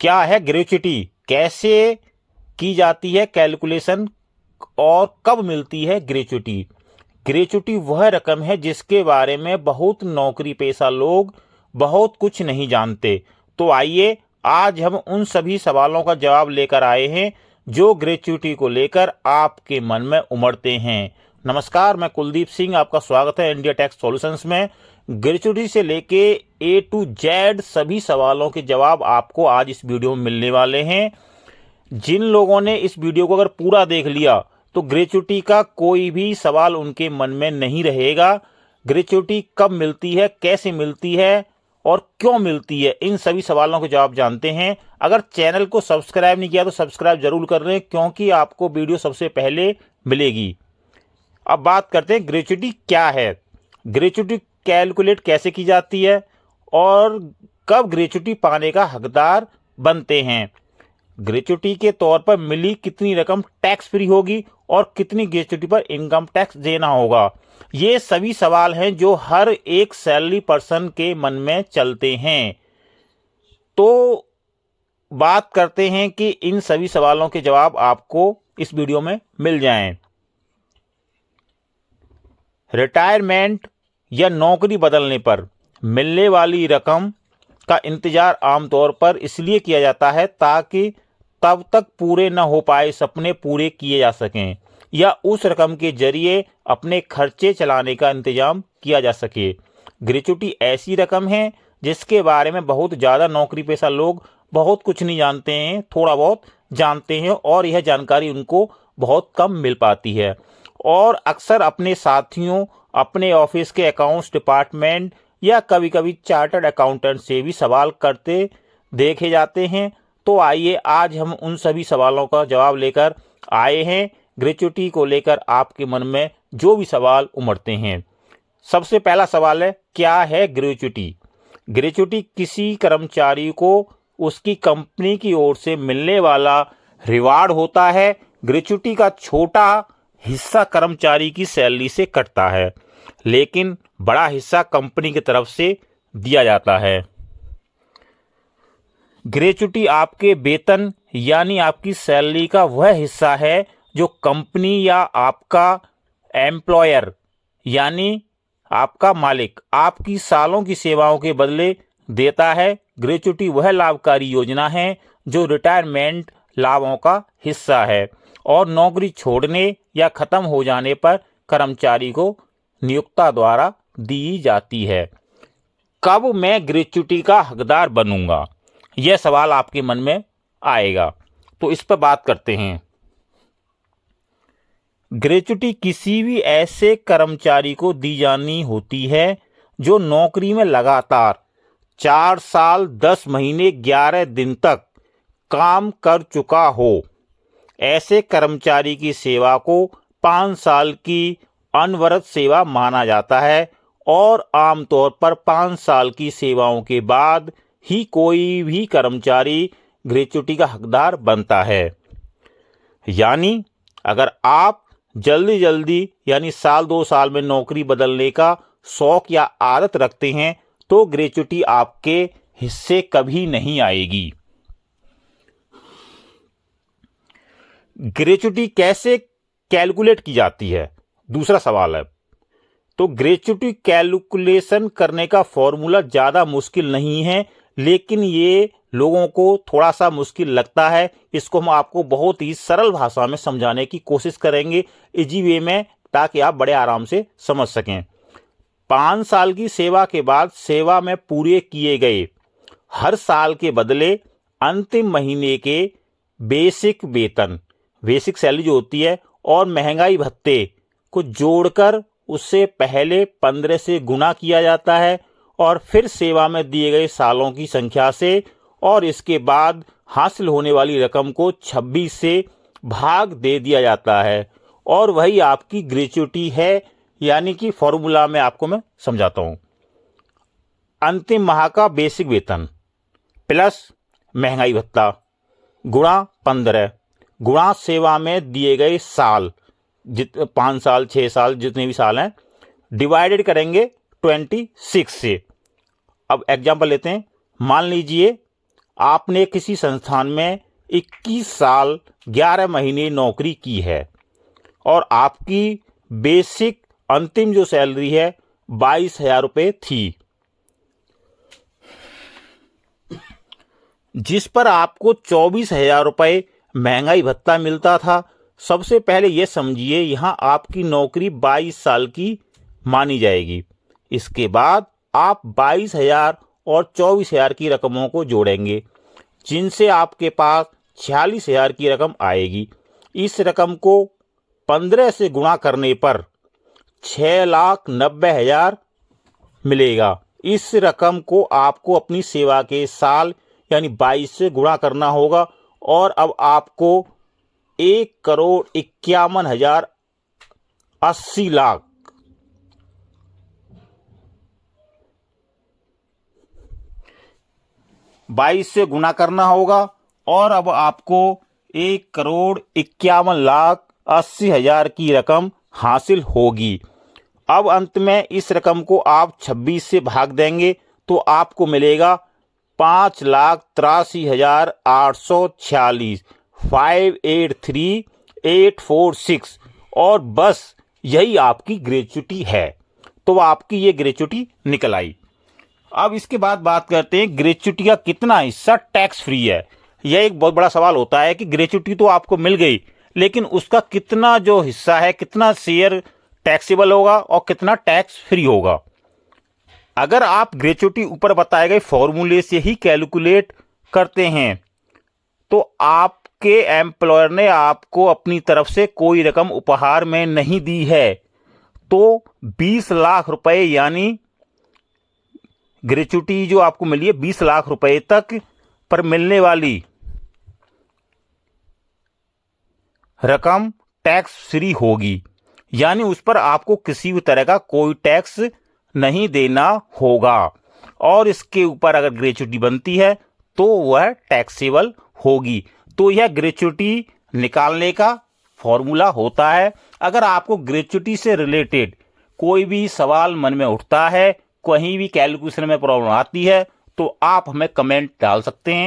क्या है ग्रेच्युटी, कैसे की जाती है कैलकुलेशन और कब मिलती है ग्रेच्युटी। ग्रेच्युटी वह रकम है जिसके बारे में बहुत नौकरी पेशा लोग बहुत कुछ नहीं जानते। तो आइए आज हम उन सभी सवालों का जवाब लेकर आए हैं जो ग्रेच्युटी को लेकर आपके मन में उमड़ते हैं। नमस्कार, मैं कुलदीप सिंह, आपका स्वागत है इंडिया टैक्स सॉल्यूशंस में। ग्रेच्युटी से लेके ए टू जेड सभी सवालों के जवाब आपको आज इस वीडियो में मिलने वाले हैं। जिन लोगों ने इस वीडियो को अगर पूरा देख लिया तो ग्रेच्युटी का कोई भी सवाल उनके मन में नहीं रहेगा। ग्रेच्युटी कब मिलती है, कैसे मिलती है और क्यों मिलती है, इन सभी सवालों के जवाब जानते हैं। अगर चैनल को सब्सक्राइब नहीं किया तो सब्सक्राइब जरूर कर लें, क्योंकि आपको वीडियो सबसे पहले मिलेगी। अब बात करते हैं ग्रेच्युटी क्या है, ग्रेच्युटी कैलकुलेट कैसे की जाती है और कब ग्रेच्युटी पाने का हकदार बनते हैं। ग्रेच्युटी के तौर पर मिली कितनी रकम टैक्स फ्री होगी और कितनी ग्रेच्युटी पर इनकम टैक्स देना होगा। ये सभी सवाल हैं जो हर एक सैलरी पर्सन के मन में चलते हैं। तो बात करते हैं कि इन सभी सवालों के जवाब आपको इस वीडियो में मिल जाएं। रिटायरमेंट या नौकरी बदलने पर मिलने वाली रकम का इंतजार आमतौर पर इसलिए किया जाता है ताकि तब तक पूरे न हो पाए सपने पूरे किए जा सकें या उस रकम के जरिए अपने खर्चे चलाने का इंतजाम किया जा सके। ग्रेच्युटी ऐसी रकम है जिसके बारे में बहुत ज़्यादा नौकरी पेशा लोग बहुत कुछ नहीं जानते हैं, थोड़ा बहुत जानते हैं और यह जानकारी उनको बहुत कम मिल पाती है। और अक्सर अपने साथियों, अपने ऑफिस के अकाउंट्स डिपार्टमेंट या कभी कभी चार्टर्ड अकाउंटेंट से भी सवाल करते देखे जाते हैं। तो आइए आज हम उन सभी सवालों का जवाब लेकर आए हैं। ग्रेच्युटी को लेकर आपके मन में जो भी सवाल उमड़ते हैं। सबसे पहला सवाल है, क्या है ग्रेच्युटी। ग्रेच्युटी किसी कर्मचारी को उसकी कंपनी की ओर से मिलने वाला रिवार्ड होता है। ग्रेच्युटी का छोटा हिस्सा कर्मचारी की सैलरी से कटता है, लेकिन बड़ा हिस्सा कंपनी की तरफ से दिया जाता है। ग्रेच्युटी आपके वेतन यानी आपकी सैलरी का वह हिस्सा है जो कंपनी या आपका एम्प्लॉयर यानी आपका मालिक आपकी सालों की सेवाओं के बदले देता है। ग्रेच्युटी वह लाभकारी योजना है जो रिटायरमेंट लाभों का हिस्सा है और नौकरी छोड़ने या खत्म हो जाने पर कर्मचारी को नियोक्ता द्वारा दी जाती है। कब मैं ग्रेच्युटी का हकदार बनूंगा, यह सवाल आपके मन में आएगा, तो इस पर बात करते हैं। ग्रेच्युटी किसी भी ऐसे कर्मचारी को दी जानी होती है जो नौकरी में लगातार 4 साल 10 महीने 11 दिन तक काम कर चुका हो। ऐसे कर्मचारी की सेवा को 5 साल की अनवरत सेवा माना जाता है और आमतौर पर 5 साल की सेवाओं के बाद ही कोई भी कर्मचारी ग्रेच्युटी का हकदार बनता है। यानी अगर आप जल्दी यानी साल 2 साल में नौकरी बदलने का शौक या आदत रखते हैं तो ग्रेच्युटी आपके हिस्से कभी नहीं आएगी। ग्रेच्युटी कैसे कैलकुलेट की जाती है, दूसरा सवाल है। तो ग्रेच्युटी कैलकुलेशन करने का फॉर्मूला ज़्यादा मुश्किल नहीं है, लेकिन ये लोगों को थोड़ा सा मुश्किल लगता है। इसको हम आपको बहुत ही सरल भाषा में समझाने की कोशिश करेंगे, इजी वे में, ताकि आप बड़े आराम से समझ सकें। 5 साल की सेवा के बाद सेवा में पूरे किए गए हर साल के बदले अंतिम महीने के बेसिक वेतन, बेसिक सैलरी जो होती है, और महंगाई भत्ते को जोड़कर उससे पहले 15 से गुना किया जाता है और फिर सेवा में दिए गए सालों की संख्या से, और इसके बाद हासिल होने वाली रकम को 26 से भाग दे दिया जाता है और वही आपकी ग्रेच्युटी है। यानी कि फॉर्मूला में आपको मैं समझाता हूं। अंतिम माह का बेसिक वेतन प्लस महंगाई भत्ता गुणा 15 गुणा सेवा में दिए गए साल, 5 साल 6 साल जितने भी साल हैं, डिवाइडेड करेंगे 26 से। अब एग्जाम्पल लेते हैं। मान लीजिए आपने किसी संस्थान में 21 साल 11 महीने नौकरी की है और आपकी बेसिक अंतिम जो सैलरी है 22,000 रुपये थी, जिस पर आपको 24,000 रुपये महंगाई भत्ता मिलता था। सबसे पहले ये समझिए, यहाँ आपकी नौकरी 22 साल की मानी जाएगी। इसके बाद आप 22,000 और 24,000 की रकमों को जोड़ेंगे, जिनसे आपके पास 46,000 की रकम आएगी। इस रकम को 15 से गुणा करने पर 6,90,000 मिलेगा। इस रकम को आपको अपनी सेवा के साल यानी 22 से गुणा करना होगा और अब आपको 1,51,80,00,000 22 से गुना करना होगा और अब आपको 1,51,80,000 की रकम हासिल होगी। अब अंत में इस रकम को आप 26 से भाग देंगे तो आपको मिलेगा 5,83,846, 583,846 और बस यही आपकी ग्रेच्युटी है। तो आपकी ये ग्रेच्युटी निकल आई। अब इसके बाद बात करते हैं ग्रेच्युटी का कितना हिस्सा टैक्स फ्री है। यह एक बहुत बड़ा सवाल होता है कि ग्रेच्युटी तो आपको मिल गई, लेकिन उसका कितना जो हिस्सा है, कितना शेयर टैक्सेबल होगा और कितना टैक्स फ्री होगा। अगर आप ग्रेच्युटी ऊपर बताए गए फॉर्मूले से ही कैलकुलेट करते हैं तो आपके एम्प्लॉयर ने आपको अपनी तरफ से कोई रकम उपहार में नहीं दी है, तो 20 लाख रुपए यानी ग्रेच्युटी जो आपको मिली है 20 लाख रुपए तक पर मिलने वाली रकम टैक्स फ्री होगी, यानी उस पर आपको किसी भी तरह का कोई टैक्स नहीं देना होगा। और इसके ऊपर अगर ग्रेच्युटी बनती है तो वह टैक्सेबल होगी। तो यह ग्रेच्युटी निकालने का फॉर्मूला होता है। अगर आपको ग्रेच्युटी से रिलेटेड कोई भी सवाल मन में उठता है, कहीं भी कैलकुलेशन में प्रॉब्लम आती है, तो आप हमें कमेंट डाल सकते हैं।